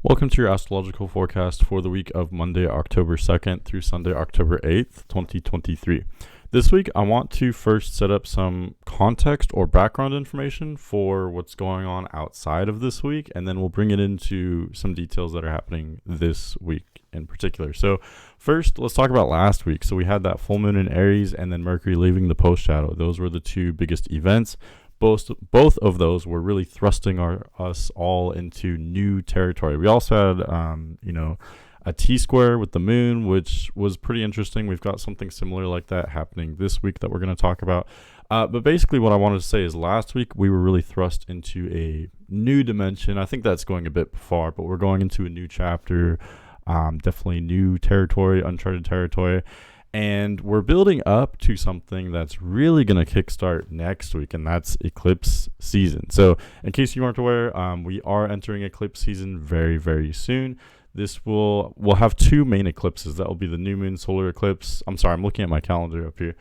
Welcome to your astrological forecast for the week of Monday, October 2nd through Sunday, October 8th, 2023. This week, I want to first set up some context or background information for what's going on outside of this week, and then we'll bring it into some details that are happening this week in particular. So first, let's talk about last week. So we had that full moon in Aries and then Mercury leaving the post shadow. Those were the two biggest events. Both of those were really thrusting us all into new territory. We also had, a T-Square with the moon, which was pretty interesting. We've got something similar like that happening this week that we're going to talk about. But basically what I wanted to say is last week we were really thrust into a new dimension. I think that's going a bit far, but we're going into a new chapter, definitely new territory, uncharted territory. And we're building up to something that's really going to kickstart next week, and that's eclipse season. So in case you aren't aware, we are entering eclipse season very, very soon. We'll have two main eclipses. That will be the new moon solar eclipse. I'm sorry, I'm looking at my calendar up here.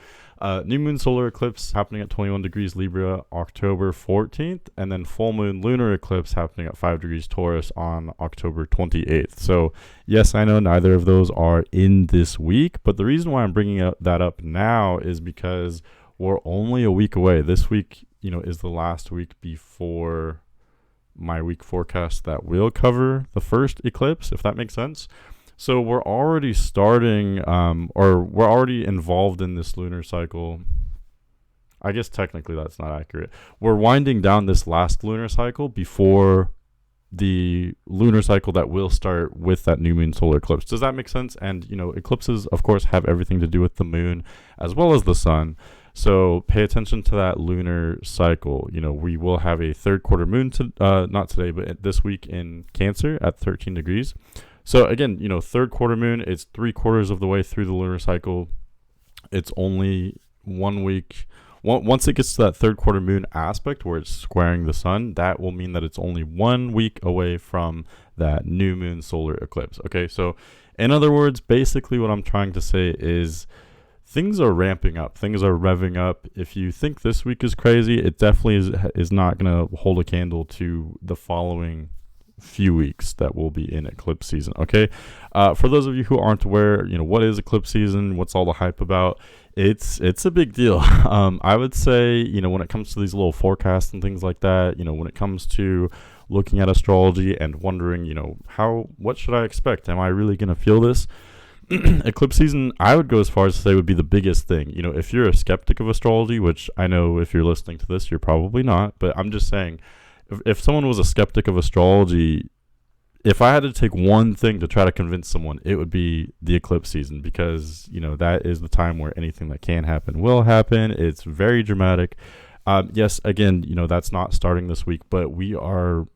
New moon solar eclipse happening at 21 degrees Libra, October 14th, and then full moon lunar eclipse happening at 5 degrees Taurus on October 28th. So yes, I know neither of those are in this week, but the reason why I'm bringing that up now is because we're only a week away. This week, is the last week before my week forecast that will cover the first eclipse, if that makes sense. So we're already starting, we're already involved in this lunar cycle. I guess technically that's not accurate. We're winding down this last lunar cycle before the lunar cycle that will start with that new moon solar eclipse. Does that make sense? And, eclipses, of course, have everything to do with the moon as well as the sun. So pay attention to that lunar cycle. We will have a third quarter moon, not today, but this week in Cancer at 13 degrees. So again, third quarter moon, it's 3/4 of the way through the lunar cycle. It's only 1 week. Once it gets to that third quarter moon aspect where it's squaring the sun, that will mean that it's only 1 week away from that new moon solar eclipse. Okay, so in other words, basically what I'm trying to say is things are ramping up. Things are revving up. If you think this week is crazy, it definitely is not going to hold a candle to the following few weeks that will be in eclipse season. Okay, for those of you who aren't aware, what is eclipse season? What's all the hype about? It's a big deal. I would say, when it comes to these little forecasts and things like that, when it comes to looking at astrology and wondering, what should I expect? Am I really going to feel this? Eclipse season, I would go as far as to say would be the biggest thing. If you're a skeptic of astrology, which I know if you're listening to this, you're probably not, but I'm just saying, if someone was a skeptic of astrology, if I had to take one thing to try to convince someone, it would be the eclipse season, because, that is the time where anything that can happen will happen. It's very dramatic. Yes, again, that's not starting this week, but we are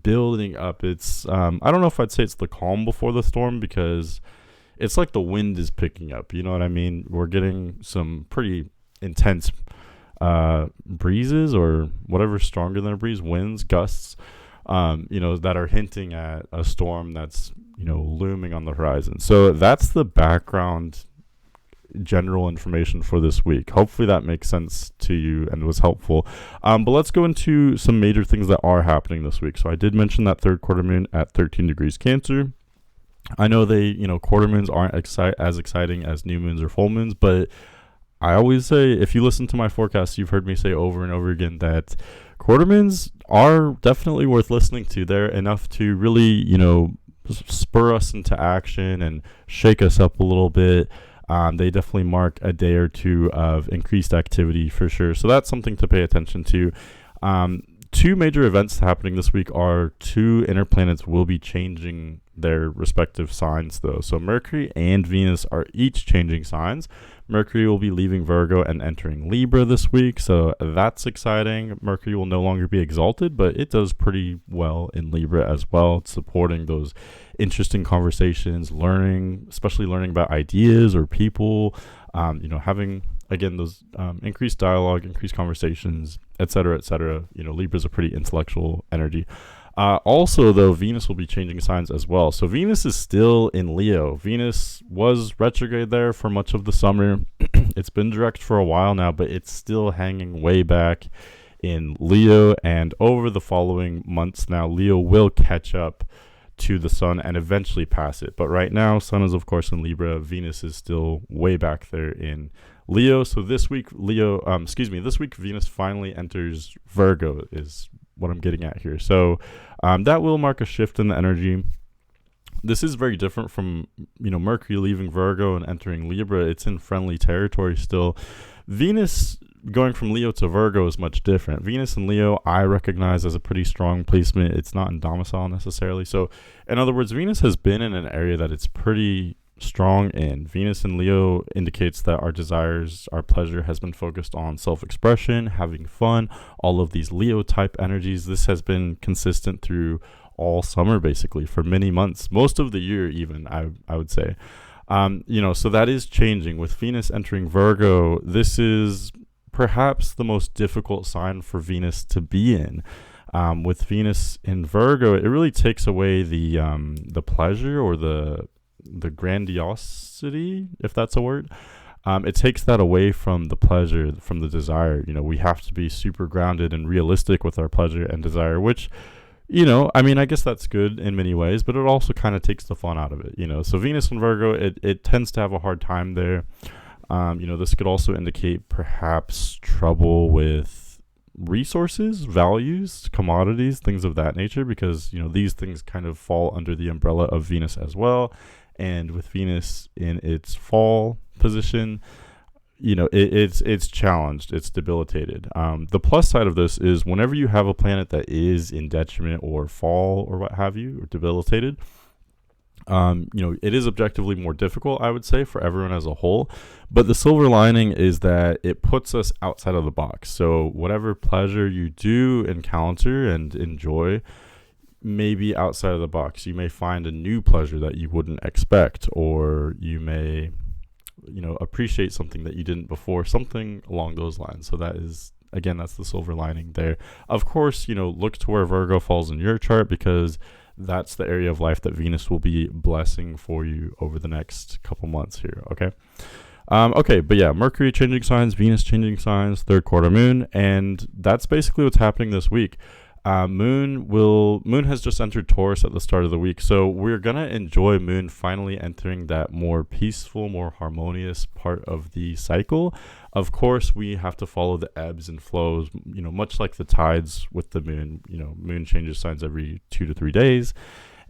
building up. It's, I don't know if I'd say it's the calm before the storm, because it's like the wind is picking up. You know what I mean? We're getting some pretty intense breezes, or whatever stronger than a breeze, winds, gusts, that are hinting at a storm that's, looming on the horizon. So that's the background general information for this week. Hopefully that makes sense to you and was helpful. But let's go into some major things that are happening this week. So I did mention that third quarter moon at 13 degrees Cancer. I know quarter moons aren't as exciting as new moons or full moons, but I always say, if you listen to my forecast, you've heard me say over and over again that quarter moons are definitely worth listening to. They're enough to really, spur us into action and shake us up a little bit. They definitely mark a day or two of increased activity for sure. So that's something to pay attention to. Two major events happening this week are two inner planets will be changing their respective signs, though. So Mercury and Venus are each changing signs. Mercury will be leaving Virgo and entering Libra this week, so that's exciting. Mercury will no longer be exalted, but it does pretty well in Libra as well. It's supporting those interesting conversations, especially learning about ideas or people, having, again, those increased dialogue, increased conversations, etc., etc. Libra's a pretty intellectual energy. Also, though, Venus will be changing signs as well. So Venus is still in Leo. Venus was retrograde there for much of the summer. It's been direct for a while now, but it's still hanging way back in Leo. And over the following months now, Leo will catch up to the sun and eventually pass it. But right now, sun is of course in Libra. Venus is still way back there in Leo. So this week, this week Venus finally enters Virgo is what I'm getting at here. So that will mark a shift in the energy. This is very different from, Mercury leaving Virgo and entering Libra. It's in friendly territory still. Venus going from Leo to Virgo is much different. Venus and Leo I recognize as a pretty strong placement. It's not in domicile necessarily. So in other words, Venus has been in an area that it's pretty strong in. Venus in Leo indicates that our desires, our pleasure has been focused on self-expression, having fun, all of these Leo type energies. This has been consistent through all summer, basically, for many months, most of the year even, I would say. So that is changing. With Venus entering Virgo, this is perhaps the most difficult sign for Venus to be in. With Venus in Virgo, it really takes away the pleasure or the grandiosity, if that's a word. It takes that away from the pleasure, from the desire. We have to be super grounded and realistic with our pleasure and desire, which, I guess that's good in many ways, but it also kind of takes the fun out of it. So Venus in Virgo, it tends to have a hard time there. This could also indicate perhaps trouble with resources, values, commodities, things of that nature, because, these things kind of fall under the umbrella of Venus as well. And with Venus in its fall position, it's challenged, it's debilitated. The plus side of this is whenever you have a planet that is in detriment or fall or what have you, or debilitated, it is objectively more difficult, I would say, for everyone as a whole. But the silver lining is that it puts us outside of the box. So whatever pleasure you do encounter and enjoy, maybe outside of the box, you may find a new pleasure that you wouldn't expect, or you may appreciate something that you didn't before, something along those lines. So that is, again, that's the silver lining there. Of course, look to where Virgo falls in your chart, because that's the area of life that Venus will be blessing for you over the next couple months here. But yeah, Mercury changing signs, Venus changing signs, third quarter moon, and that's basically what's happening this week. Moon has just entered Taurus at the start of the week, so we're gonna enjoy Moon finally entering that more peaceful, more harmonious part of the cycle. Of course, we have to follow the ebbs and flows, much like the tides with the Moon. Moon changes signs every 2 to 3 days,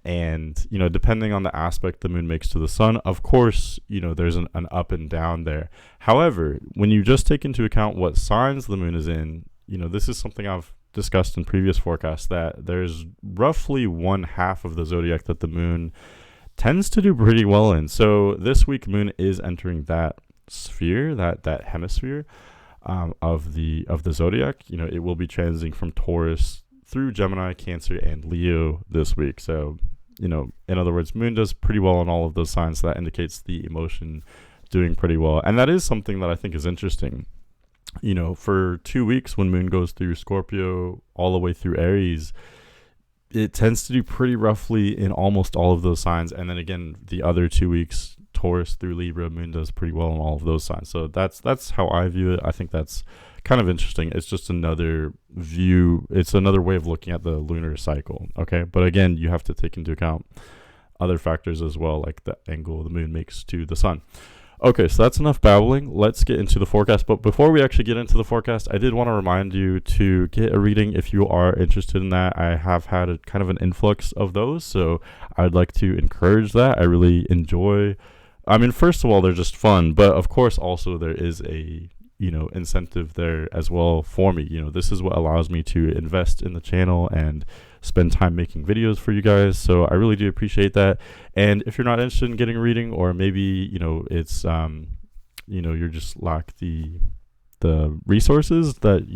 and depending on the aspect the Moon makes to the Sun, of course, there's an up and down there. However, when you just take into account what signs the Moon is in, this is something I've discussed in previous forecasts, that there's roughly one half of the zodiac that the Moon tends to do pretty well in. So this week Moon is entering that sphere, that hemisphere of the zodiac. It will be transiting from Taurus through Gemini, Cancer, and Leo this week. So in other words, Moon does pretty well on all of those signs. So that indicates the emotion doing pretty well, and that is something that I think is interesting. For 2 weeks, when Moon goes through Scorpio all the way through Aries, it tends to do pretty roughly in almost all of those signs. And then again, the other 2 weeks, Taurus through Libra, Moon does pretty well in all of those signs. So that's how I view it. I think that's kind of interesting. It's just another view. It's another way of looking at the lunar cycle. Okay. But again, you have to take into account other factors as well, like the angle the Moon makes to the Sun. Okay, so that's enough babbling. Let's get into the forecast. But before we actually get into the forecast, I did want to remind you to get a reading if you are interested in that. I have had a kind of an influx of those, so I'd like to encourage that. I really enjoy. First of all, they're just fun, but of course, also there is a incentive there as well for me. This is what allows me to invest in the channel and spend time making videos for you guys. So I really do appreciate that. And if you're not interested in getting a reading, or maybe it's you're just lack the resources, that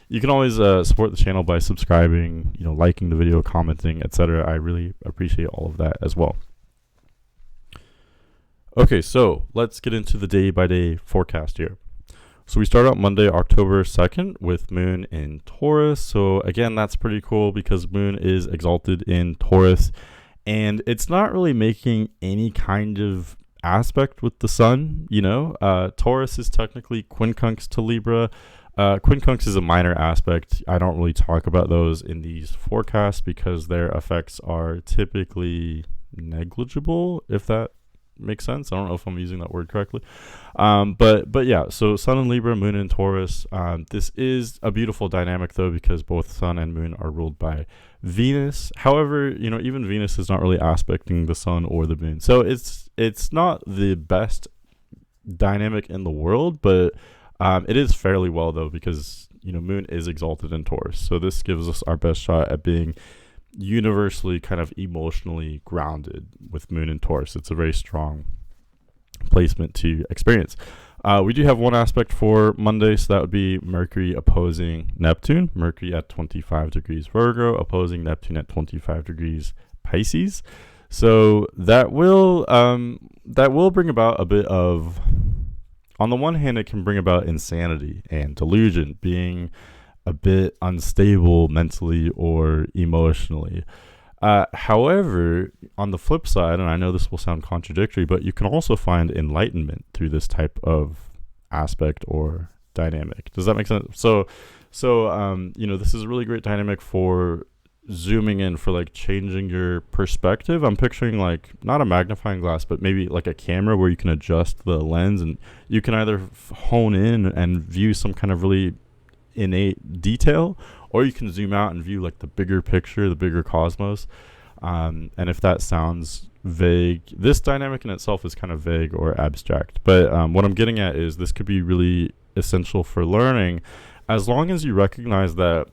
you can always support the channel by subscribing, liking the video, commenting, etc. I really appreciate all of that as well. Okay, so let's get into the day-by-day forecast here. So we start out Monday, October 2nd with Moon in Taurus. So again, that's pretty cool because Moon is exalted in Taurus, and it's not really making any kind of aspect with the Sun. Taurus is technically quincunx to Libra. Quincunx is a minor aspect. I don't really talk about those in these forecasts because their effects are typically negligible, if that makes sense. I don't know if I'm using that word correctly. But yeah, so Sun in Libra, Moon in Taurus. This is a beautiful dynamic though, because both Sun and Moon are ruled by Venus. However, even Venus is not really aspecting the Sun or the Moon. So it's not the best dynamic in the world, but it is fairly well though, because Moon is exalted in Taurus, so this gives us our best shot at being universally kind of emotionally grounded with Moon in Taurus. It's a very strong placement to experience. We do have one aspect for Monday, so that would be Mercury opposing Neptune. Mercury at 25 degrees Virgo opposing Neptune at 25 degrees Pisces. So that will bring about a bit of, on the one hand, it can bring about insanity and delusion, being a bit unstable mentally or emotionally. However, on the flip side, and I know this will sound contradictory, but you can also find enlightenment through this type of aspect or dynamic. Does that make sense? So this is a really great dynamic for zooming in, for like changing your perspective. I'm picturing like not a magnifying glass, but maybe like a camera where you can adjust the lens, and you can either hone in and view some kind of really innate detail, or you can zoom out and view like the bigger picture, the bigger cosmos. And if that sounds vague, this dynamic in itself is kind of vague or abstract, but what I'm getting at is this could be really essential for learning, as long as you recognize that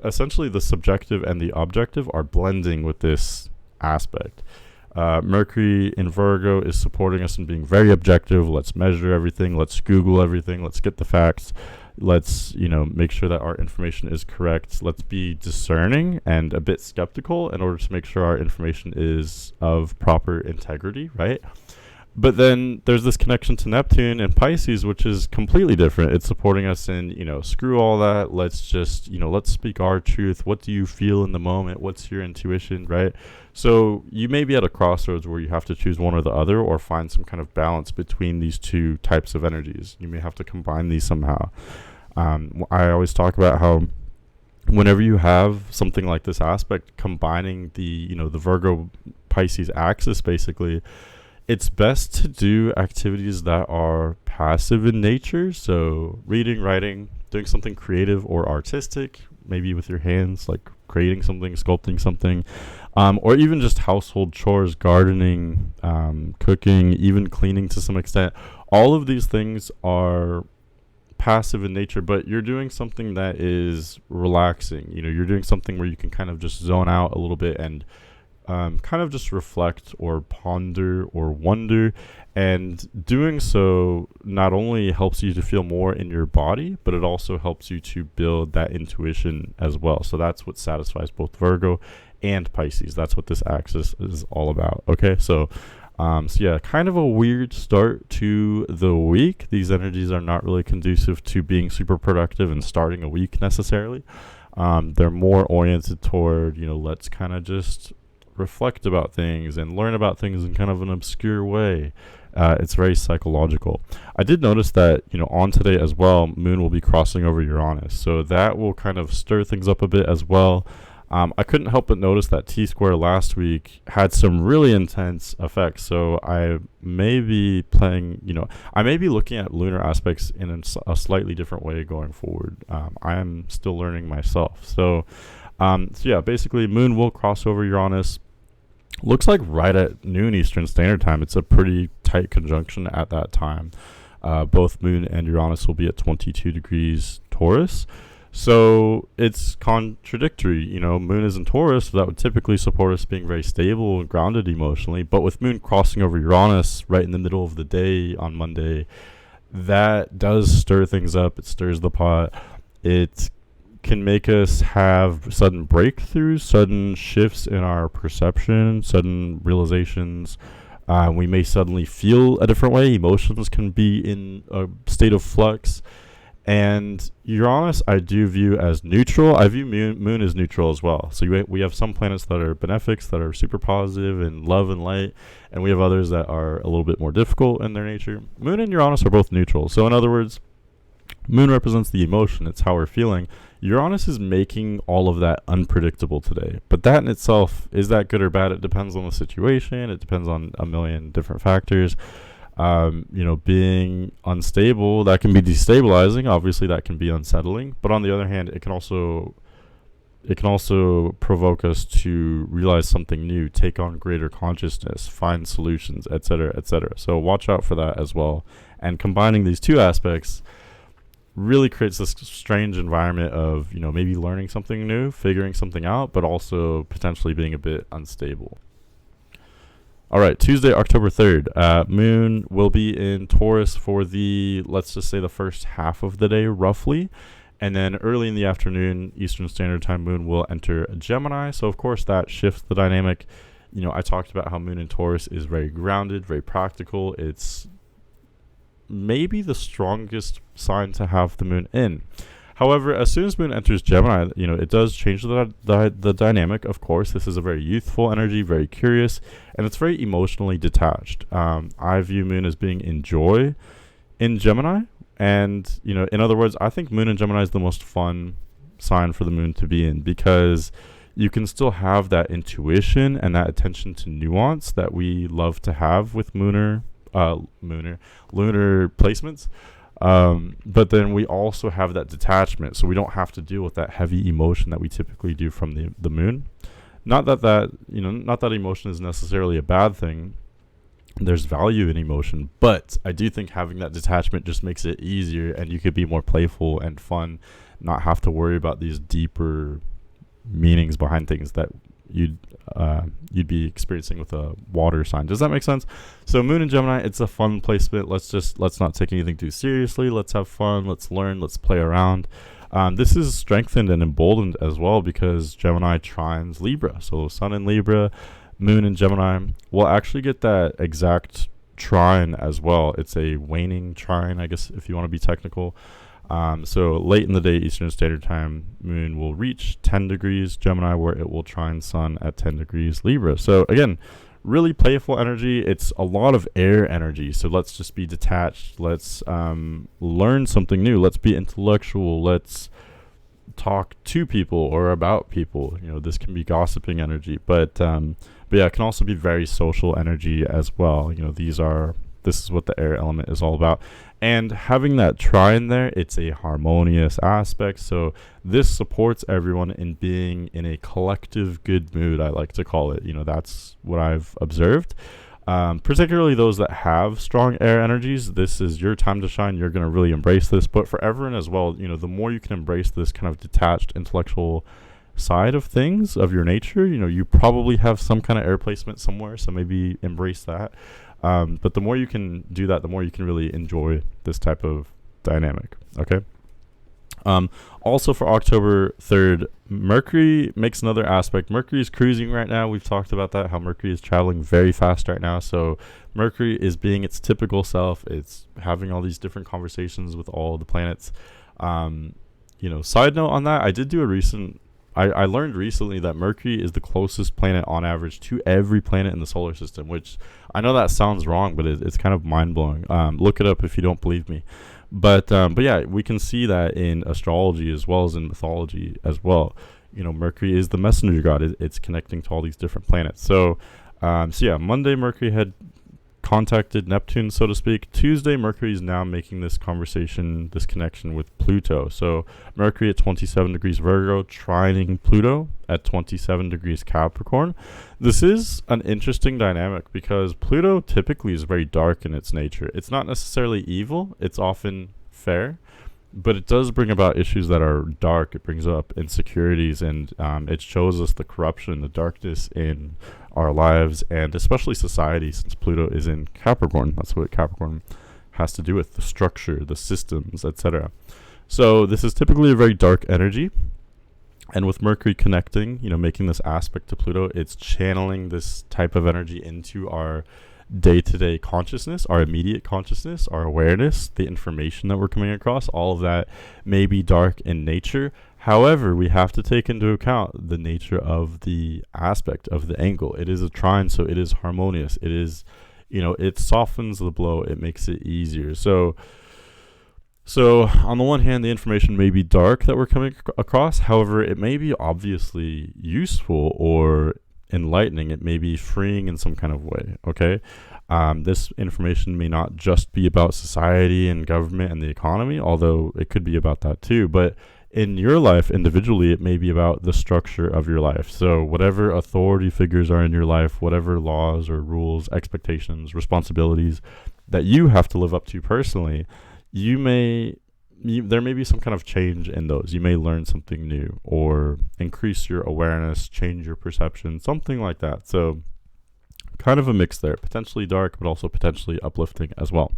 essentially the subjective and the objective are blending with this aspect. Mercury in Virgo is supporting us in being very objective. Let's measure everything, let's Google everything, let's get the facts, let's make sure that our information is correct. Let's be discerning and a bit skeptical in order to make sure our information is of proper integrity, right? But then there's this connection to Neptune and Pisces, which is completely different. It's supporting us in, screw all that. Let's just, let's speak our truth. What do you feel in the moment? What's your intuition, right? So you may be at a crossroads where you have to choose one or the other, or find some kind of balance between these two types of energies. You may have to combine these somehow. I always talk about how whenever you have something like this aspect, combining the Virgo Pisces axis, basically, it's best to do activities that are passive in nature. So reading, writing, doing something creative or artistic, maybe with your hands, like creating something, sculpting something, or even just household chores, gardening, cooking, even cleaning to some extent. All of these things are passive in nature, but you're doing something that is relaxing. You're doing something where you can kind of just zone out a little bit and kind of just reflect or ponder or wonder. And doing so not only helps you to feel more in your body, but it also helps you to build that intuition as well. So that's what satisfies both Virgo and Pisces. That's what this axis is all about. Okay, so yeah, kind of a weird start to the week. These energies are not really conducive to being super productive and starting a week necessarily. They're more oriented toward, let's kind of just reflect about things and learn about things in kind of an obscure way. It's very psychological. I did notice that, on today as well, Moon will be crossing over Uranus. So that will kind of stir things up a bit as well. I couldn't help but notice that T-Square last week had some really intense effects. So I may be I may be looking at lunar aspects in a slightly different way going forward. I am still learning myself. So yeah, basically Moon will cross over Uranus. Looks like right at noon Eastern Standard Time. It's a pretty tight conjunction at that time. Both Moon and Uranus will be at 22 degrees Taurus. So it's contradictory. Moon is in Taurus, so that would typically support us being very stable and grounded emotionally. But with Moon crossing over Uranus right in the middle of the day on Monday, that does stir things up. It stirs the pot. It can make us have sudden breakthroughs, sudden shifts in our perception, sudden realizations. We may suddenly feel a different way. Emotions can be in a state of flux. And Uranus, I do view as neutral. I view Moon as neutral as well. So we have some planets that are benefics, that are super positive and love and light, and we have others that are a little bit more difficult in their nature. Moon and Uranus are both neutral. So in other words, Moon represents the emotion. It's how we're feeling. Uranus is making all of that unpredictable today. But that in itself, is that good or bad? It depends on the situation. It depends on a million different factors. Being unstable, that can be destabilizing. Obviously, that can be unsettling. But on the other hand, it can also provoke us to realize something new, take on greater consciousness, find solutions, etc., etc. So watch out for that as well. And combining these two aspects really creates this strange environment of, maybe learning something new, figuring something out, but also potentially being a bit unstable. All right, Tuesday, October 3rd, Moon will be in Taurus for let's just say the first half of the day, roughly. And then early in the afternoon, Eastern Standard Time, Moon will enter Gemini. So, of course, that shifts the dynamic. I talked about how Moon in Taurus is very grounded, very practical. It's maybe the strongest sign to have the Moon in. However, as soon as Moon enters Gemini, it does change the dynamic. Of course, this is a very youthful energy, very curious, and it's very emotionally detached. I view Moon as being in joy in Gemini, and in other words, I think Moon in Gemini is the most fun sign for the Moon to be in, because you can still have that intuition and that attention to nuance that we love to have with lunar placements. But then we also have that detachment, so we don't have to deal with that heavy emotion that we typically do from the Moon. Not that emotion is necessarily a bad thing. There's value in emotion, but I do think having that detachment just makes it easier, and you could be more playful and fun, not have to worry about these deeper meanings behind things that you'd be experiencing with a water sign. Does that make sense? So Moon in Gemini, it's a fun placement. Let's not take anything too seriously. Let's have fun. Let's learn. Let's play around. This is strengthened and emboldened as well because Gemini trines Libra. So Sun in Libra, Moon in Gemini. We'll actually get that exact trine as well. It's a waning trine, I guess, if you want to be technical. So late in the day, Eastern Standard Time, Moon will reach 10 degrees Gemini, where it will trine Sun at 10 degrees Libra. So again, really playful energy. It's a lot of air energy. So let's just be detached. Let's learn something new. Let's be intellectual. Let's talk to people or about people. This can be gossiping energy, but yeah, it can also be very social energy as well. This is what the air element is all about. And having that trine there, it's a harmonious aspect. So this supports everyone in being in a collective good mood, I like to call it. That's what I've observed. Particularly those that have strong air energies, this is your time to shine. You're going to really embrace this. But for everyone as well, the more you can embrace this kind of detached intellectual side of things, of your nature, you probably have some kind of air placement somewhere. So maybe embrace that. But the more you can do that, the more you can really enjoy this type of dynamic. Okay. Also for October 3rd, Mercury makes another aspect. Mercury is cruising right now. We've talked about that, how Mercury is traveling very fast right now. So Mercury is being its typical self. It's having all these different conversations with all the planets. Side note on that, I learned recently that Mercury is the closest planet on average to every planet in the solar system, which I know that sounds wrong, but it's kind of mind-blowing. Look it up if you don't believe me. But yeah, we can see that in astrology as well as in mythology as well. Mercury is the messenger god. It's connecting to all these different planets. So yeah, Monday Mercury had contacted Neptune, so to speak. Tuesday, Mercury is now making this connection with Pluto. So Mercury at 27 degrees Virgo, trining Pluto at 27 degrees Capricorn. This is an interesting dynamic because Pluto typically is very dark in its nature. It's not necessarily evil. It's often fair, but it does bring about issues that are dark. It brings up insecurities, and it shows us the corruption, the darkness in our lives, and especially society, since Pluto is in Capricorn. That's what Capricorn has to do with, the structure, the systems, etc. So this is typically a very dark energy, and with Mercury connecting, making this aspect to Pluto, it's channeling this type of energy into our day-to-day consciousness, our immediate consciousness, our awareness, the information that we're coming across. All of that may be dark in nature. However, we have to take into account the nature of the aspect of the angle. It is a trine, so it is harmonious. It is, it softens the blow. It makes it easier. So So, on the one hand, the information may be dark that we're coming across. However, it may be obviously useful or enlightening. It may be freeing in some kind of way. Okay. This information may not just be about society and government and the economy, although it could be about that too. But in your life individually, it may be about the structure of your life. So, whatever authority figures are in your life, whatever laws or rules, expectations, responsibilities that you have to live up to personally, there may be some kind of change in those. You may learn something new or increase your awareness, change your perception, something like that. So kind of a mix there, potentially dark, but also potentially uplifting as well.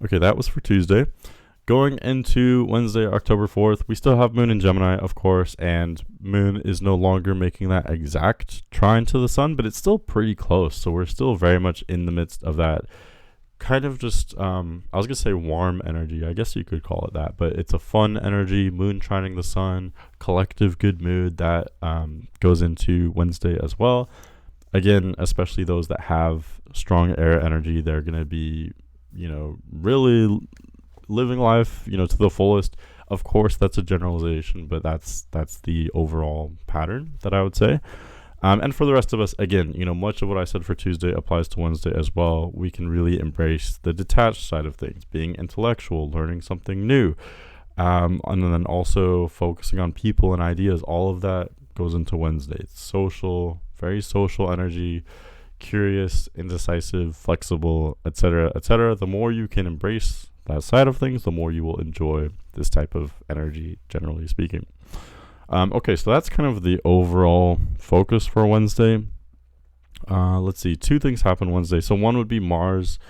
Okay, that was for Tuesday. Going into Wednesday, October 4th, we still have Moon in Gemini, of course, and Moon is no longer making that exact trine to the Sun, but it's still pretty close. So we're still very much in the midst of that kind of just, I was going to say warm energy. I guess you could call it that, but it's a fun energy, Moon trining the Sun, collective good mood that goes into Wednesday as well. Again, especially those that have strong air energy, they're going to be, really living life, to the fullest. Of course, that's a generalization, but that's the overall pattern that I would say. And for the rest of us, again, much of what I said for Tuesday applies to Wednesday as well. We can really embrace the detached side of things, being intellectual, learning something new, and then also focusing on people and ideas. All of that goes into Wednesday. It's social, very social energy, curious, indecisive, flexible, etc., etc. The more you can embrace that side of things, the more you will enjoy this type of energy, generally speaking. Okay, so that's kind of the overall focus for Wednesday. Let's see, two things happen Wednesday. So one would be Mars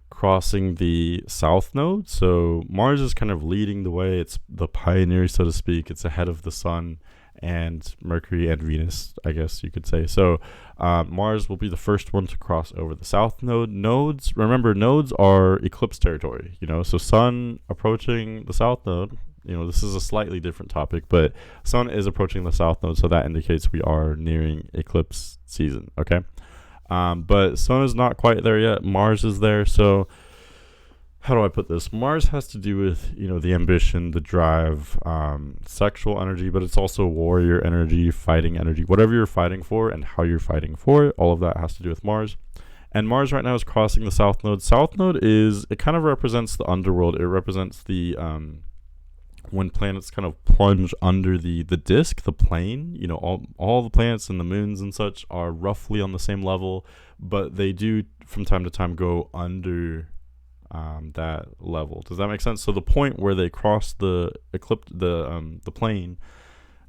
crossing the south node. So Mars is kind of leading the way. It's the pioneer, so to speak. It's ahead of the Sun and Mercury and Venus, I guess you could say. So Mars will be the first one to cross over the south node. Nodes, remember, nodes are eclipse territory, so Sun approaching the south node. This is a slightly different topic, but Sun is approaching the south node, so that indicates we are nearing eclipse season, okay? But Sun is not quite there yet. Mars is there, so how do I put this? Mars has to do with, the ambition, the drive, sexual energy, but it's also warrior energy, fighting energy. Whatever you're fighting for and how you're fighting for it, all of that has to do with Mars. And Mars right now is crossing the south node. South node it kind of represents the underworld. It represents the when planets kind of plunge under the disk, the plane. All the planets and the moons and such are roughly on the same level, but they do from time to time go under that level. Does that make sense? So the point where they cross the plane,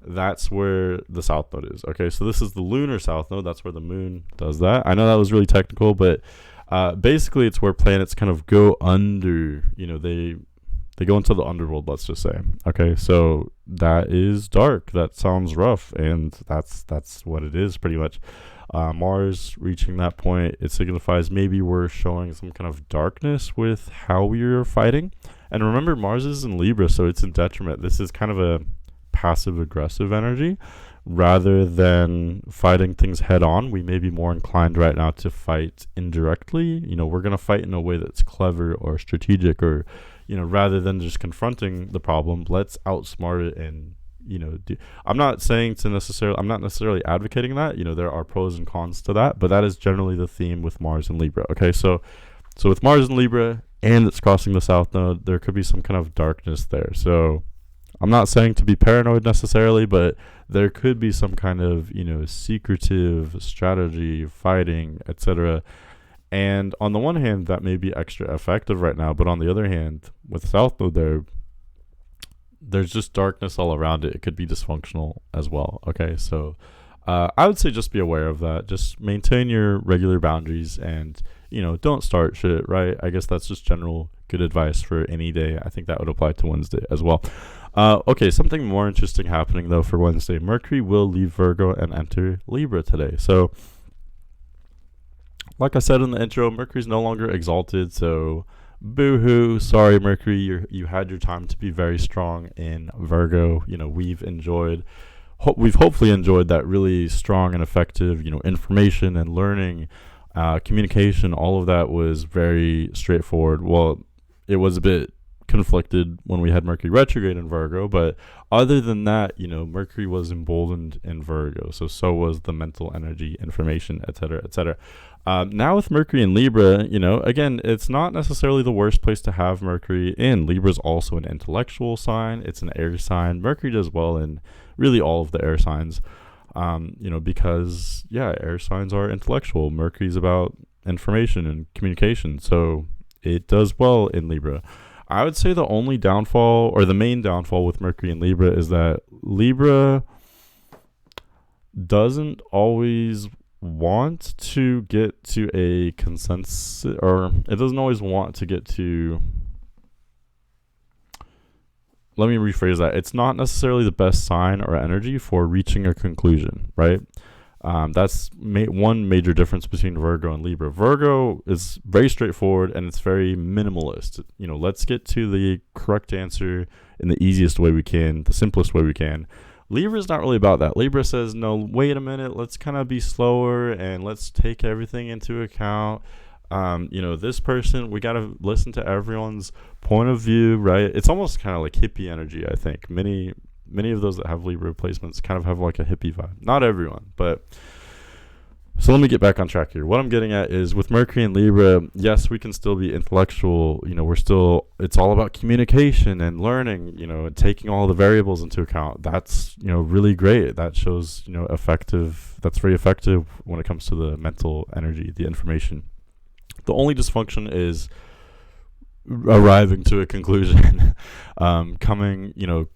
that's where the south node is. Okay, so this is the lunar south node. That's where the moon does that. I know that was really technical, but basically it's where planets kind of go under, they go into the underworld, let's just say. Okay, so that is dark. That sounds rough, and that's what it is pretty much. Mars reaching that point, it signifies maybe we're showing some kind of darkness with how we are fighting. And remember, Mars is in Libra, so it's in detriment. This is kind of a passive-aggressive energy. Rather than fighting things head-on, we may be more inclined right now to fight indirectly. We're going to fight in a way that's clever or strategic, or rather than just confronting the problem, let's outsmart it and, I'm not necessarily advocating that. There are pros and cons to that, but that is generally the theme with Mars and Libra. Okay, so with Mars and Libra and it's crossing the south node, there could be some kind of darkness there. So I'm not saying to be paranoid necessarily, but there could be some kind of, secretive strategy, fighting, etc. And on the one hand, that may be extra effective right now, but on the other hand, with South Node there's just darkness all around it. It could be dysfunctional as well. Okay, so I would say just be aware of that. Just maintain your regular boundaries and, don't start shit, right? I guess that's just general good advice for any day. I think that would apply to Wednesday as well. Okay, something more interesting happening, though, for Wednesday. Mercury will leave Virgo and enter Libra today. So, like I said in the intro, Mercury's no longer exalted, so boo-hoo. Sorry, Mercury, you had your time to be very strong in Virgo. We've hopefully enjoyed that really strong and effective, information and learning Communication, all of that was very straightforward. Well, it was a bit conflicted when we had Mercury retrograde in Virgo, but other than that, Mercury was emboldened in Virgo, so was the mental energy, information, etc., etc. Now with Mercury in Libra, again, it's not necessarily the worst place to have Mercury in. Libra is also an intellectual sign. It's an air sign. Mercury does well in really all of the air signs, because, air signs are intellectual. Mercury's about information and communication, so it does well in Libra. I would say the only downfall, or the main downfall with Mercury in Libra, is that Libra doesn't always want to get to a consensus, or it doesn't always want to get to, let me rephrase that. It's not necessarily the best sign or energy for reaching a conclusion, right? That's one major difference between Virgo and Libra. Virgo is very straightforward and it's very minimalist. Let's get to the correct answer in the easiest way we can, the simplest way we can. Libra is not really about that. Libra says, no, wait a minute, let's kind of be slower and let's take everything into account. This person, we got to listen to everyone's point of view, right? It's almost kind of like hippie energy, I think. Many of those that have Libra placements kind of have like a hippie vibe. Not everyone, but so let me get back on track here. What I'm getting at is with Mercury and Libra, yes, we can still be intellectual. It's all about communication and learning, and taking all the variables into account. That's, really great. That shows, that's very effective when it comes to the mental energy, the information. The only dysfunction is arriving to a conclusion,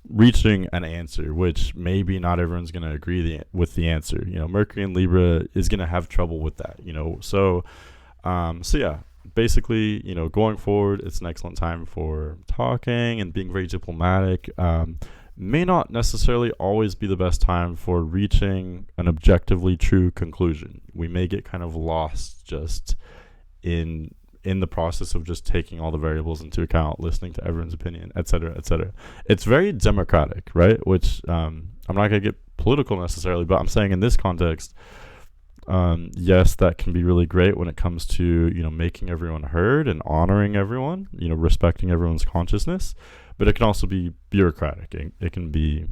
reaching an answer, which maybe not everyone's going to agree with the answer. Mercury in Libra is going to have trouble with that, so basically, going forward, it's an excellent time for talking and being very diplomatic. May not necessarily always be the best time for reaching an objectively true conclusion. We may get kind of lost just in the process of just taking all the variables into account, listening to everyone's opinion, etc., etc. It's very democratic, right? Which I'm not going to get political necessarily, but I'm saying in this context, yes, that can be really great when it comes to, making everyone heard and honoring everyone, respecting everyone's consciousness. But it can also be bureaucratic. It can be,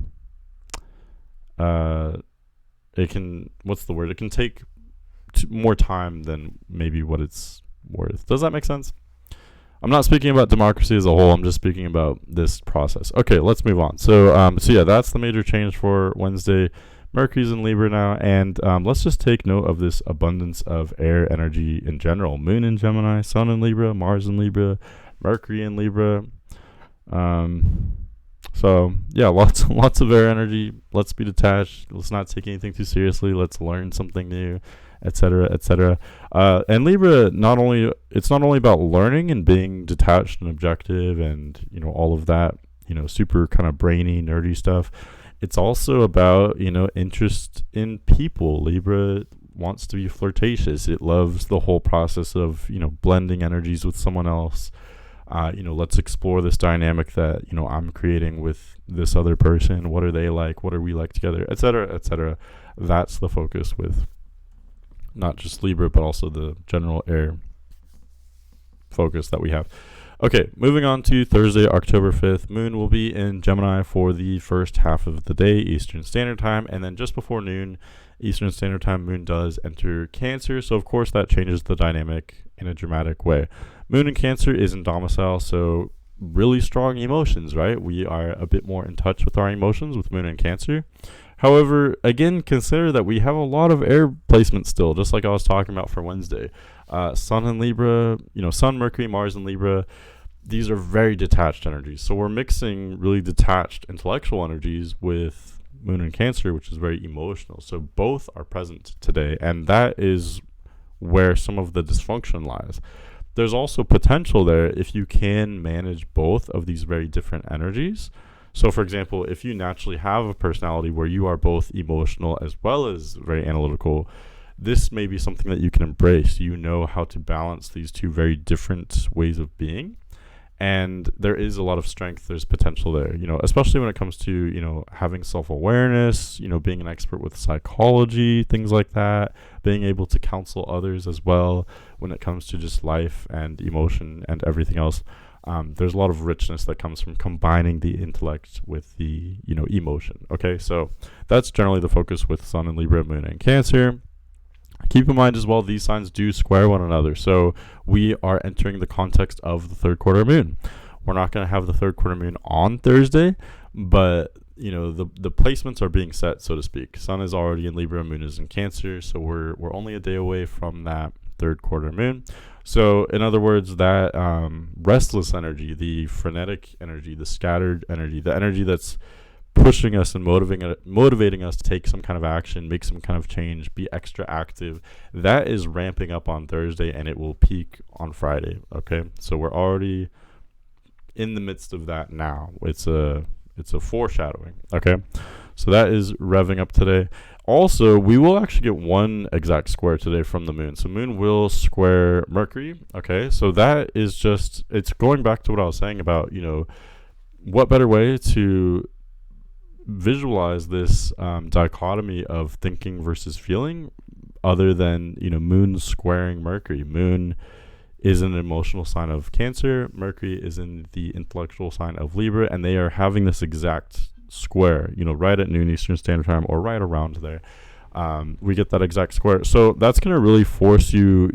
it can take more time than maybe what it's worth. Does that make sense? I'm not speaking about democracy as a whole. I'm just speaking about this process. Okay, let's move on. So that's the major change for Wednesday. Mercury's in Libra now, and let's just take note of this abundance of air energy in general. Moon in Gemini, Sun in Libra, Mars in Libra, Mercury in Libra. Lots of air energy. Let's be detached. Let's not take anything too seriously. Let's learn something new, etc., etc. And Libra, it's not only about learning and being detached and objective and all of that, super kind of brainy, nerdy stuff. It's also about interest in people. Libra wants to be flirtatious. It loves the whole process of blending energies with someone else. Let's explore this dynamic that I'm creating with this other person. What are they like? What are we like together? Etc., etc. That's the focus with not just Libra, but also the general air focus that we have. Okay, moving on to Thursday, October 5th. Moon will be in Gemini for the first half of the day, Eastern Standard Time, and then just before noon, Eastern Standard Time, Moon does enter Cancer, so of course that changes the dynamic in a dramatic way. Moon in Cancer is in domicile, so really strong emotions, right? We are a bit more in touch with our emotions with Moon in Cancer. However, again, consider that we have a lot of air placement still, just like I was talking about for Wednesday. Sun in Libra, Sun, Mercury, Mars in Libra, these are very detached energies. So we're mixing really detached intellectual energies with Moon in Cancer, which is very emotional. So both are present today, and that is where some of the dysfunction lies. There's also potential there if you can manage both of these very different energies. So, for example, if you naturally have a personality where you are both emotional as well as very analytical, this may be something that you can embrace. You know how to balance these two very different ways of being. And there is a lot of strength, there's potential there, especially when it comes to, having self-awareness, being an expert with psychology, things like that, being able to counsel others as well when it comes to just life and emotion and everything else. There's a lot of richness that comes from combining the intellect with the, emotion. Okay, so that's generally the focus with Sun and Libra, Moon and Cancer. Keep in mind as well, these signs do square one another. So we are entering the context of the third quarter moon. We're not going to have the third quarter moon on Thursday, but the placements are being set, so to speak. Sun is already in Libra, Moon is in Cancer, so we're only a day away from that third quarter moon. So in other words, that restless energy, the frenetic energy, the scattered energy, the energy that's pushing us and motivating us to take some kind of action, make some kind of change, be extra active, that is ramping up on Thursday, and it will peak on Friday. Okay, so we're already in the midst of that now. It's a foreshadowing. Okay, so that is revving up today. Also, we will actually get one exact square today from the moon. So moon will square Mercury. Okay, so that is just, it's going back to what I was saying about, what better way to visualize this dichotomy of thinking versus feeling other than, moon squaring Mercury. Moon is an emotional sign of Cancer. Mercury is in the intellectual sign of Libra, and they are having this exact square, right at noon Eastern Standard Time, or right around there. We get that exact square. So that's going to really force you,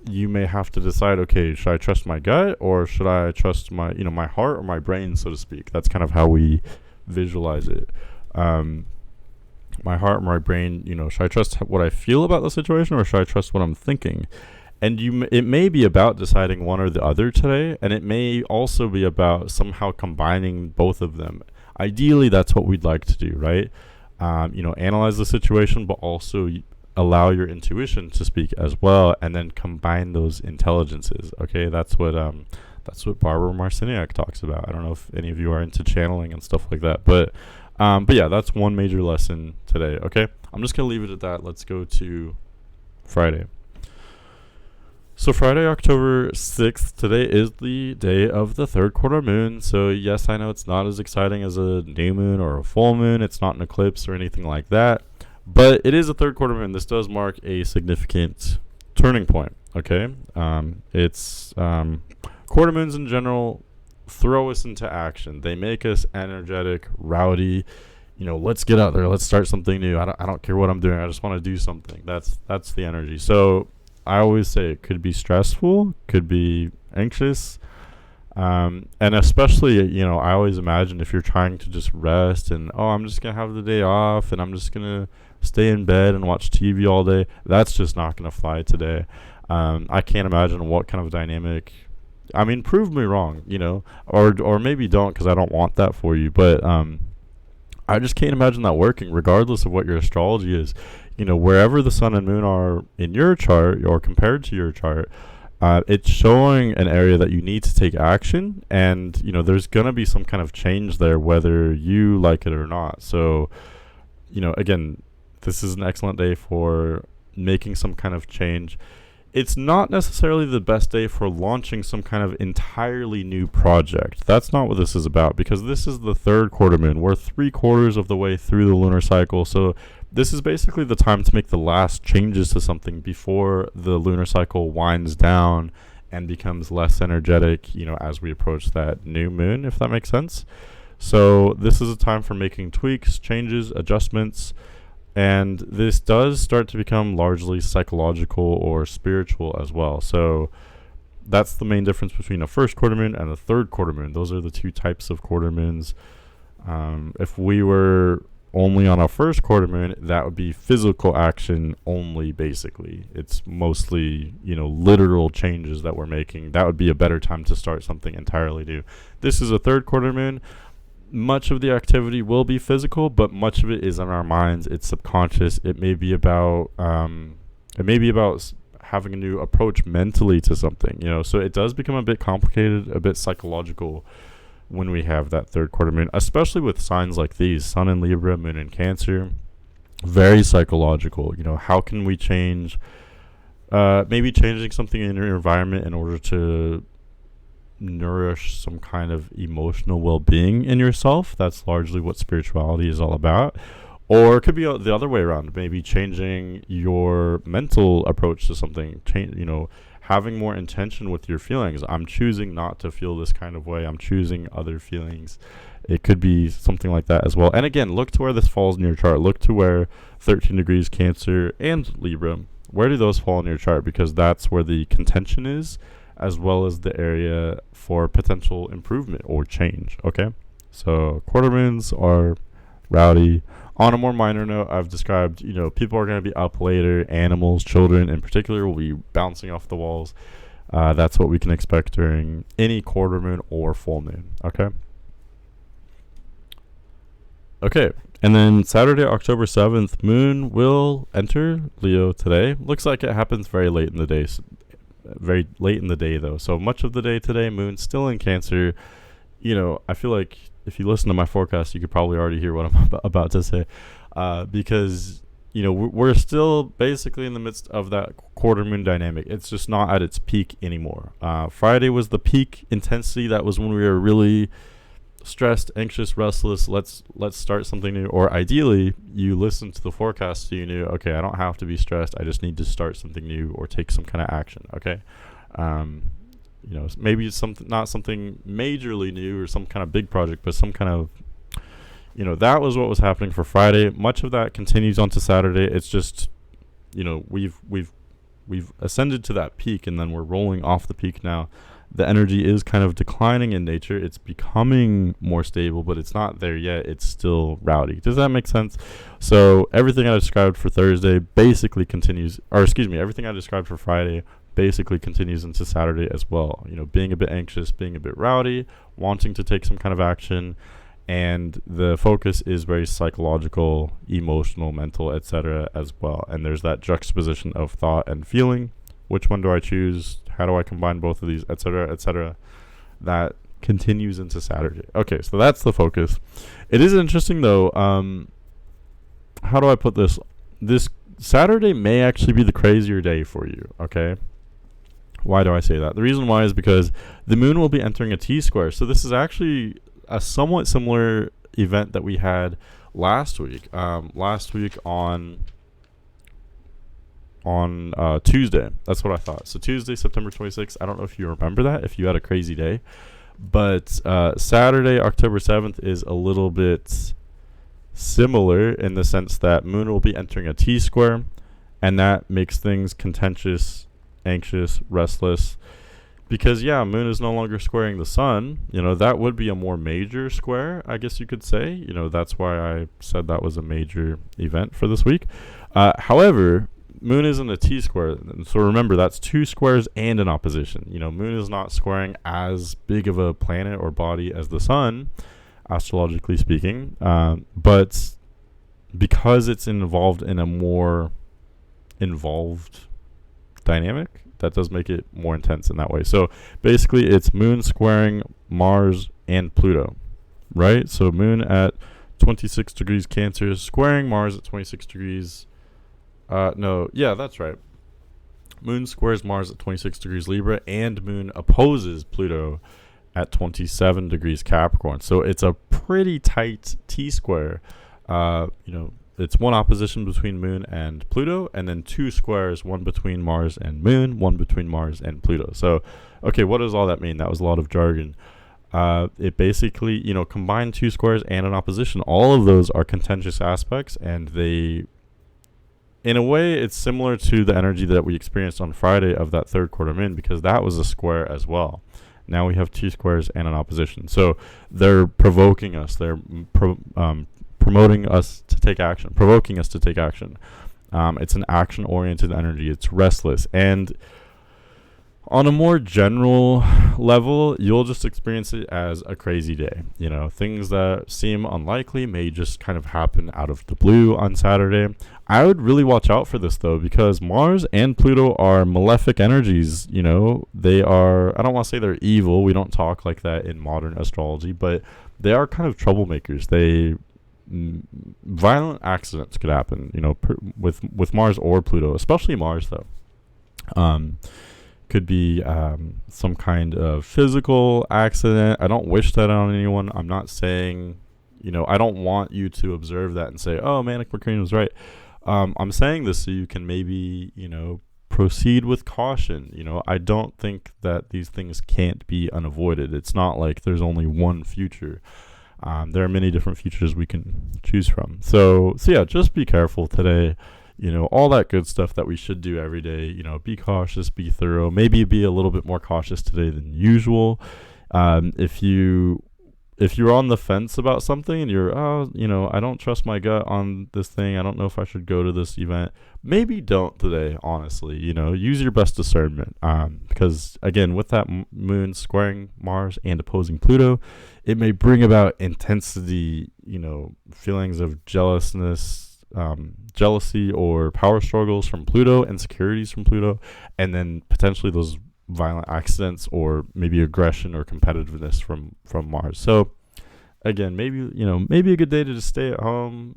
you may have to decide, okay, should I trust my gut, or should I trust my, my heart or my brain, so to speak? That's kind of how we visualize it. My heart, my brain, should I trust what I feel about the situation, or should I trust what I'm thinking? And it may be about deciding one or the other today, and it may also be about somehow combining both of them. Ideally, that's what we'd like to do, right? Analyze the situation, but also allow your intuition to speak as well, and then combine those intelligences. Okay, that's what Barbara Marciniak talks about. I don't know if any of you are into channeling and stuff like that, but yeah, that's one major lesson today. Okay, I'm just gonna leave it at that. Let's go to Friday. So Friday, October 6th, today is the day of the third quarter moon. So yes, I know it's not as exciting as a new moon or a full moon. It's not an eclipse or anything like that, but it is a third quarter moon. This does mark a significant turning point. Okay, it's quarter moons in general throw us into action. They make us energetic, rowdy. Let's get out there. Let's start something new. I don't care what I'm doing. I just want to do something. That's the energy. So I always say it could be stressful, could be anxious, and especially, I always imagine if you're trying to just rest and, I'm just going to have the day off and I'm just going to stay in bed and watch TV all day. That's just not going to fly today. I can't imagine what kind of dynamic. I mean, prove me wrong, or maybe don't, because I don't want that for you. But I just can't imagine that working, regardless of what your astrology is. Wherever the sun and moon are in your chart or compared to your chart, it's showing an area that you need to take action. And, there's going to be some kind of change there, whether you like it or not. So, again, this is an excellent day for making some kind of change. It's not necessarily the best day for launching some kind of entirely new project. That's not what this is about, because this is the third quarter moon. We're 3/4 of the way through the lunar cycle. So this is basically the time to make the last changes to something before the lunar cycle winds down and becomes less energetic, as we approach that new moon, if that makes sense. So this is a time for making tweaks, changes, adjustments. And this does start to become largely psychological or spiritual as well. So that's the main difference between a first quarter moon and a third quarter moon. Those are the two types of quarter moons. If we were only on a first quarter moon, that would be physical action only, basically. It's mostly, literal changes that we're making. That would be a better time to start something entirely new. This is a third quarter moon. Much of the activity will be physical, but much of it is in our minds. It's subconscious. It may be about having a new approach mentally to something, so it does become a bit complicated, a bit psychological when we have that third quarter moon, especially with signs like these, sun in Libra, moon in Cancer. Very psychological. How can we change, maybe changing something in your environment in order to nourish some kind of emotional well-being in yourself. That's largely what spirituality is all about. Or it could be the other way around, maybe changing your mental approach to something, having more intention with your feelings. I'm choosing not to feel this kind of way. I'm choosing other feelings. It could be something like that as well. And again, look to where this falls in your chart. Look to where 13 degrees Cancer and Libra, where do those fall in your chart? Because that's where the contention is, as well as the area for potential improvement or change. Okay, so quarter moons are rowdy. On a more minor note, I've described, people are going to be up later. Animals, children in particular, will be bouncing off the walls. That's what we can expect during any quarter moon or full moon. Okay, and then Saturday, October 7th, moon will enter Leo today. Looks like it happens very late in the day. Very late in the day, though. So much of the day today, moon still in Cancer. I feel like if you listen to my forecast, you could probably already hear what I'm about to say, because we're still basically in the midst of that quarter moon dynamic. It's just not at its peak anymore. Friday was the peak intensity. That was when we were really stressed, anxious, restless. Let's start something new. Or ideally, you listen to the forecast so you knew, okay, I don't have to be stressed. I just need to start something new or take some kind of action. Okay. Maybe it's not something majorly new or some kind of big project, but some kind of, that was what was happening for Friday. Much of that continues onto Saturday. It's just, we've ascended to that peak, and then we're rolling off the peak now. The energy is kind of declining in nature. It's becoming more stable, but it's not there yet. It's still rowdy. Does that make sense? So everything I described for Thursday basically continues, everything I described for Friday basically continues into Saturday as well. Being a bit anxious, being a bit rowdy, wanting to take some kind of action, and the focus is very psychological, emotional, mental, etc. as well. And there's that juxtaposition of thought and feeling. Which one do I choose? How do I combine both of these, etc., etc.? That continues into Saturday. Okay, so that's the focus. It is interesting, though. How do I put this? This Saturday may actually be the crazier day for you, okay? Why do I say that? The reason why is because the moon will be entering a T-square. So this is actually a somewhat similar event that we had last week. Last week on Tuesday. That's what I thought. So Tuesday, September 26th. I don't know if you remember that, if you had a crazy day. But Saturday, October 7th is a little bit similar in the sense that moon will be entering a T-square, and that makes things contentious, anxious, restless, because moon is no longer squaring the sun. That would be a more major square, I guess you could say. That's why I said that was a major event for this week. However, moon is in a T-square, so remember that's two squares and an opposition. Moon is not squaring as big of a planet or body as the sun, astrologically speaking, but because it's involved in a more involved dynamic, that does make it more intense in that way. So basically it's moon squaring Mars and Pluto, right? So moon at 26 degrees Cancer squaring Mars at 26 degrees. That's right. Moon squares Mars at 26 degrees Libra, and moon opposes Pluto at 27 degrees Capricorn. So it's a pretty tight T-square. It's one opposition between moon and Pluto, and then two squares, one between Mars and moon, one between Mars and Pluto. So, okay, what does all that mean? That was a lot of jargon. It basically, combine two squares and an opposition. All of those are contentious aspects, and they, in a way, it's similar to the energy that we experienced on Friday of that third quarter moon, because that was a square as well. Now we have two squares and an opposition. So they're provoking us. They're promoting us to take action, provoking us to take action. It's an action-oriented energy. It's restless. And on a more general level, you'll just experience it as a crazy day. Things that seem unlikely may just kind of happen out of the blue on Saturday. I would really watch out for this, though, because Mars and Pluto are malefic energies. They are, I don't want to say they're evil. We don't talk like that in modern astrology, but they are kind of troublemakers. Violent accidents could happen, with Mars or Pluto, especially Mars, though. Could be some kind of physical accident. I don't wish that on anyone. I'm not saying, I don't want you to observe that and say, oh, manic Mercurian was right. I'm saying this so you can maybe, proceed with caution. I don't think that these things can't be unavoided. It's not like there's only one future. There are many different futures we can choose from. So yeah, just be careful today. All that good stuff that we should do every day. Be cautious, be thorough. Maybe be a little bit more cautious today than usual. If you're on the fence about something and you're, I don't trust my gut on this thing. I don't know if I should go to this event. Maybe don't today, honestly. Use your best discernment. Because, again, with that moon squaring Mars and opposing Pluto, it may bring about intensity, feelings of jealousy or power struggles from Pluto, insecurities from Pluto, and then potentially those violent accidents or maybe aggression or competitiveness from Mars. So again, maybe a good day to just stay at home.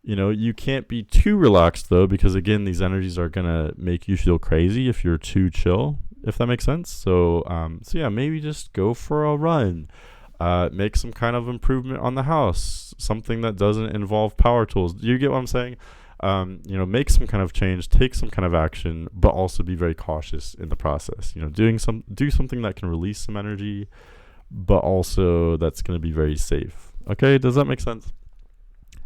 You can't be too relaxed though, because again, these energies are gonna make you feel crazy if you're too chill, if that makes sense. So yeah, maybe just go for a run. Make some kind of improvement on the house, something that doesn't involve power tools. Do you get what I'm saying? Make some kind of change, take some kind of action, but also be very cautious in the process. Do something that can release some energy, but also that's going to be very safe. Okay, does that make sense?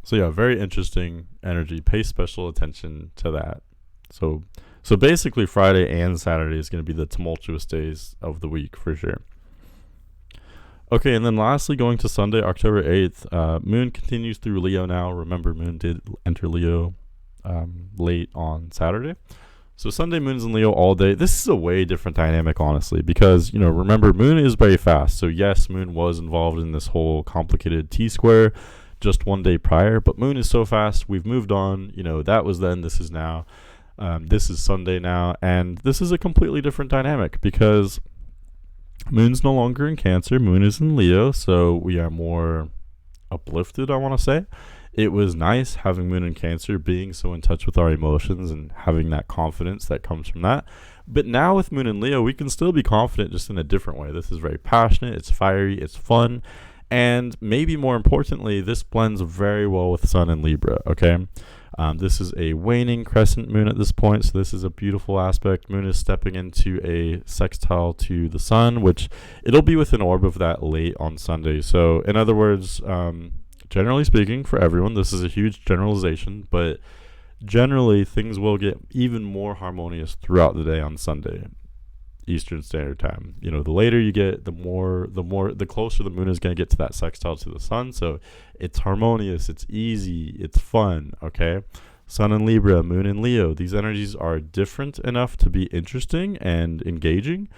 So yeah, very interesting energy. Pay special attention to that. So basically Friday and Saturday is going to be the tumultuous days of the week for sure. Okay, and then lastly, going to Sunday, October 8th, Moon continues through Leo now. Remember, Moon did enter Leo late on Saturday. So Sunday, Moon's in Leo all day. This is a way different dynamic, honestly, because, remember, Moon is very fast. So yes, Moon was involved in this whole complicated T-Square just one day prior, but Moon is so fast. We've moved on. That was then, this is now. This is Sunday now, and this is a completely different dynamic because Moon's no longer in Cancer. Moon is in Leo, so we are more uplifted, I want to say. It was nice having Moon in Cancer, being so in touch with our emotions and having that confidence that comes from that. But now with Moon in Leo, we can still be confident just in a different way. This is very passionate, it's fiery, it's fun, and maybe more importantly, this blends very well with Sun in Libra, okay? This is a waning crescent moon at this point, so this is a beautiful aspect. Moon is stepping into a sextile to the sun, which it'll be within orb of that late on Sunday. So in other words, generally speaking, for everyone, this is a huge generalization, but generally things will get even more harmonious throughout the day on Sunday, Eastern Standard Time. The later you get, the closer the moon is going to get to that sextile to the sun. So it's harmonious, it's easy, it's fun. Okay, Sun in Libra, Moon in Leo. These energies are different enough to be interesting and engaging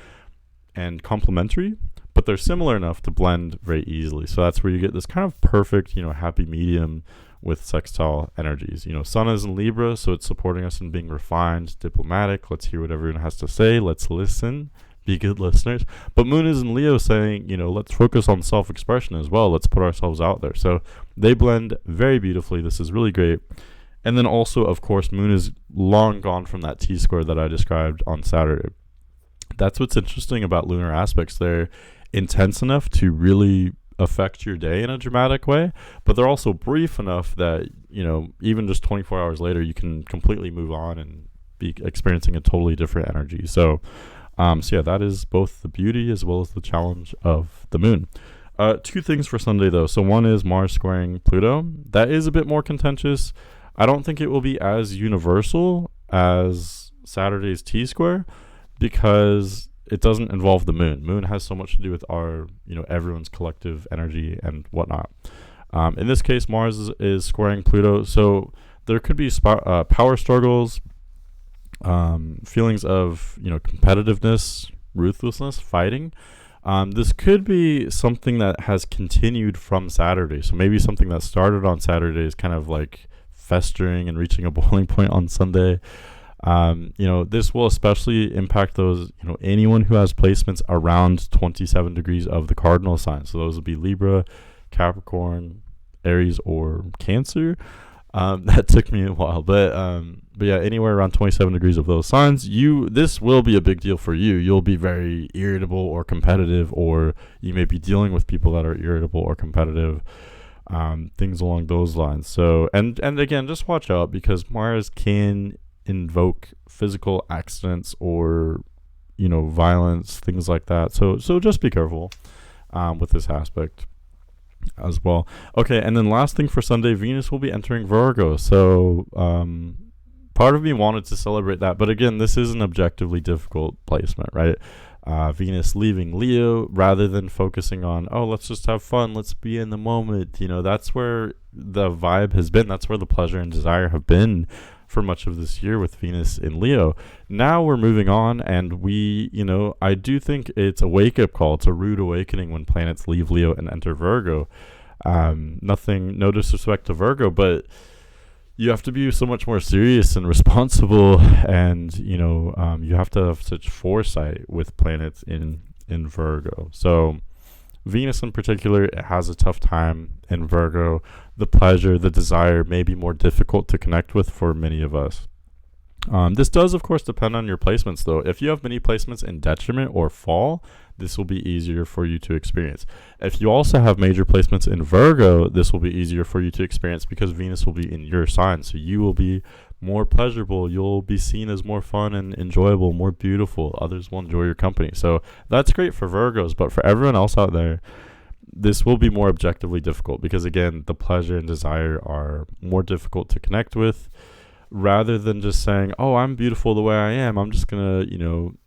and complementary, but they're similar enough to blend very easily. So that's where you get this kind of perfect, happy medium with sextile energies. Sun is in Libra, so it's supporting us in being refined, diplomatic. Let's hear what everyone has to say. Let's listen. Be good listeners. But Moon is in Leo saying, let's focus on self-expression as well. Let's put ourselves out there. So they blend very beautifully. This is really great. And then also, of course, Moon is long gone from that T-square that I described on Saturday. That's what's interesting about lunar aspects. They're intense enough to really affect your day in a dramatic way, but they're also brief enough that even just 24 hours later you can completely move on and be experiencing a totally different energy. So yeah, that is both the beauty as well as the challenge of the moon. Two things for Sunday though. So one is Mars squaring Pluto. That is a bit more contentious. I don't think it will be as universal as Saturday's T-square because it doesn't involve the moon. Moon has so much to do with our, everyone's collective energy and whatnot. In this case, Mars is squaring Pluto, so there could be power struggles, feelings of, competitiveness, ruthlessness, fighting. This could be something that has continued from Saturday. So maybe something that started on Saturday is kind of like festering and reaching a boiling point on Sunday. This will especially impact those, anyone who has placements around 27 degrees of the cardinal sign. So those would be Libra, Capricorn, Aries, or Cancer. That took me a while, but yeah, anywhere around 27 degrees of those signs, this will be a big deal for you. You'll be very irritable or competitive, or you may be dealing with people that are irritable or competitive, things along those lines. So, and again, just watch out because Mars can invoke physical accidents or violence, things like that. So just be careful with this aspect as well. Okay, and then last thing for Sunday, Venus will be entering Virgo. So part of me wanted to celebrate that, but again, this is an objectively difficult placement, right? Venus leaving Leo rather than focusing on, oh, let's just have fun, let's be in the moment. That's where the vibe has been. That's where the pleasure and desire have been for much of this year with Venus in Leo. Now we're moving on, and I do think it's a wake-up call. It's a rude awakening when planets leave Leo and enter Virgo. No disrespect to Virgo, but you have to be so much more serious and responsible, and you have to have such foresight with planets in Virgo. So Venus in particular, it has a tough time in Virgo. The pleasure, the desire may be more difficult to connect with for many of us. This does, of course, depend on your placements, though. If you have many placements in detriment or fall, this will be easier for you to experience. If you also have major placements in Virgo, this will be easier for you to experience because Venus will be in your sign. So you will be more pleasurable. You'll be seen as more fun and enjoyable, more beautiful. Others will enjoy your company. So that's great for Virgos. But for everyone else out there, this will be more objectively difficult because, again, the pleasure and desire are more difficult to connect with. Rather than just saying, oh, I'm beautiful the way I am, I'm just going to,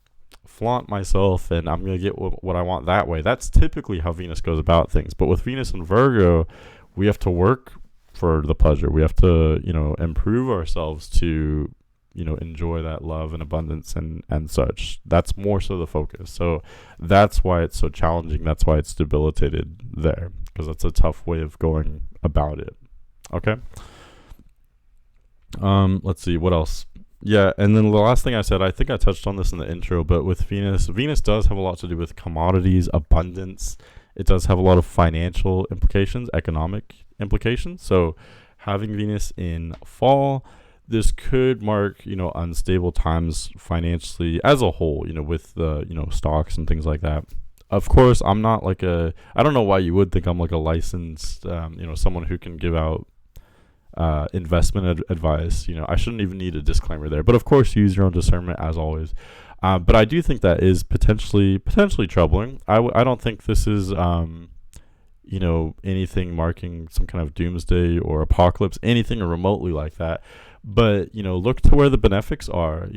flaunt myself and I'm going to get what I want that way. That's typically how Venus goes about things. But with Venus and Virgo, we have to work for the pleasure. We have to, improve ourselves to, enjoy that love and abundance and such. That's more so the focus. So that's why it's so challenging. That's why it's debilitated there, because that's a tough way of going about it. Okay. Let's see what else. Yeah, and then the last thing I said, I think I touched on this in the intro, but with Venus does have a lot to do with commodities, abundance. It does have a lot of financial implications, economic implications. So having Venus in fall, this could mark, unstable times financially as a whole, with the, stocks and things like that. Of course, I'm not I don't know why you would think I'm like a licensed, someone who can give out investment advice. I shouldn't even need a disclaimer there, but of course use your own discernment as always. But I do think that is potentially troubling. I don't think this is anything marking some kind of doomsday or apocalypse, anything remotely like that. But look to where the benefics are.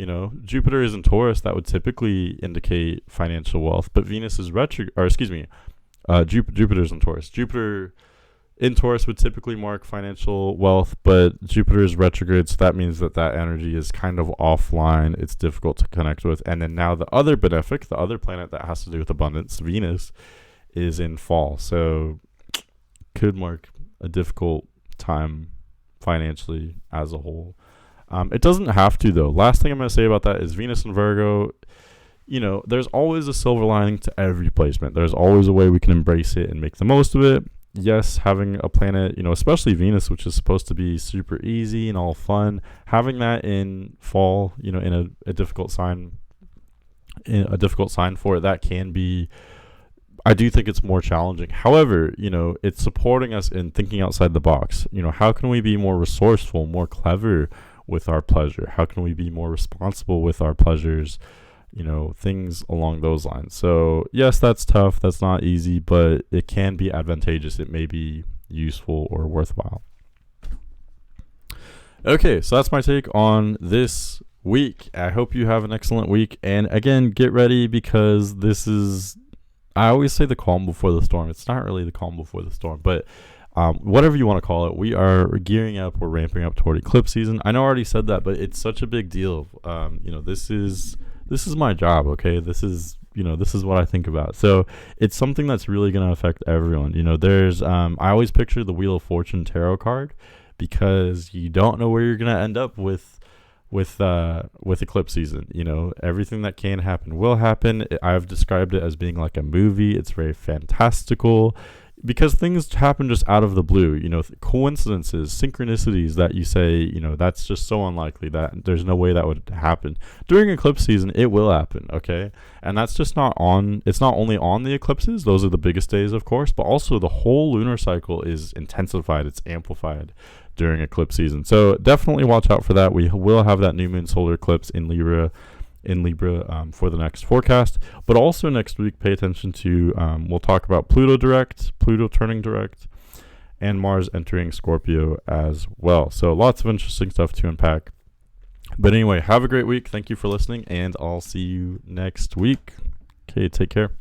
Jupiter is in Taurus. That would typically indicate financial wealth, but Venus is Jupiter's in Taurus. Jupiter in Taurus would typically mark financial wealth, but Jupiter is retrograde, so that means that energy is kind of offline. It's difficult to connect with. And then now the other benefic, the other planet that has to do with abundance, Venus, is in fall. So could mark a difficult time financially as a whole. It doesn't have to, though. Last thing I'm going to say about that is Venus and Virgo, there's always a silver lining to every placement. There's always a way we can embrace it and make the most of it. Yes, having a planet, especially Venus, which is supposed to be super easy and all fun, having that in fall, in a difficult sign for it, that can be, I do think it's more challenging. However, it's supporting us in thinking outside the box. How can we be more resourceful, more clever with our pleasure? How can we be more responsible with our pleasures? Things along those lines. So yes, that's tough. That's not easy, but it can be advantageous. It may be useful or worthwhile. Okay, so that's my take on this week. I hope you have an excellent week. And again, get ready because I always say the calm before the storm. It's not really the calm before the storm, but whatever you want to call it, we are gearing up. We're ramping up toward eclipse season. I know I already said that, but it's such a big deal. This is my job, okay? This is what I think about. So it's something that's really going to affect everyone. There's, I always picture the Wheel of Fortune tarot card because you don't know where you're going to end up with eclipse season. Everything that can happen will happen. I've described it as being like a movie. It's very fantastical. because things happen just out of the blue, coincidences, synchronicities that you say, that's just so unlikely that there's no way that would happen. During eclipse season, it will happen, okay? And that's just it's not only on the eclipses, those are the biggest days, of course, but also the whole lunar cycle is intensified, it's amplified during eclipse season. So definitely watch out for that. We will have that new moon solar eclipse in Libra for the next forecast, but also next week pay attention to we'll talk about Pluto turning direct, and Mars entering Scorpio as well. So lots of interesting stuff to unpack. But anyway, have a great week. Thank you for listening, and I'll see you next week. Okay, take care.